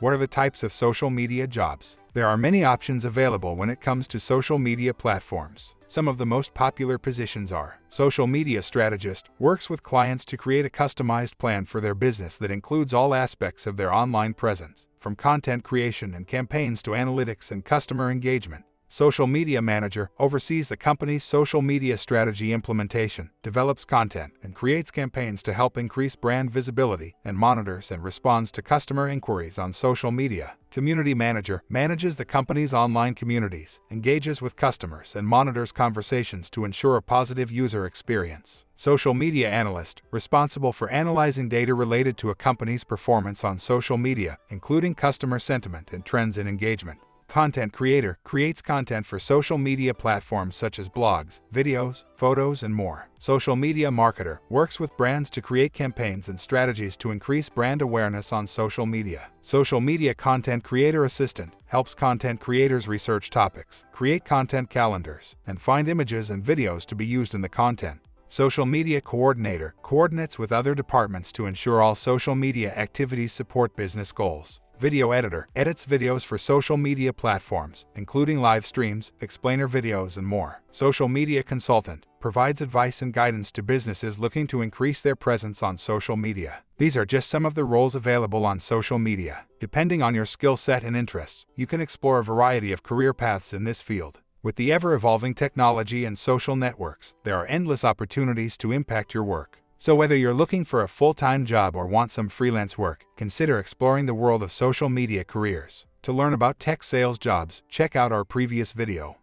What are the types of social media jobs? There are many options available when it comes to social media platforms. Some of the most popular positions are: social media strategist, works with clients to create a customized plan for their business that includes all aspects of their online presence, from content creation and campaigns to analytics and customer engagement. Social media manager oversees the company's social media strategy implementation, develops content, and creates campaigns to help increase brand visibility, and monitors and responds to customer inquiries on social media. Community manager manages the company's online communities, engages with customers, and monitors conversations to ensure a positive user experience. Social media analyst, responsible for analyzing data related to a company's performance on social media, including customer sentiment and trends in engagement. Content creator creates content for social media platforms such as blogs, videos, photos, and more. Social media marketer works with brands to create campaigns and strategies to increase brand awareness on social media. Social media content creator assistant helps content creators research topics, create content calendars, and find images and videos to be used in the content. Social media coordinator coordinates with other departments to ensure all social media activities support business goals. Video editor edits videos for social media platforms, including live streams, explainer videos, and more. Social media consultant provides advice and guidance to businesses looking to increase their presence on social media. These are just some of the roles available on social media. Depending on your skill set and interests, you can explore a variety of career paths in this field. With the ever-evolving technology and social networks, there are endless opportunities to impact your work. So whether you're looking for a full-time job or want some freelance work, consider exploring the world of social media careers. To learn about tech sales jobs, check out our previous video.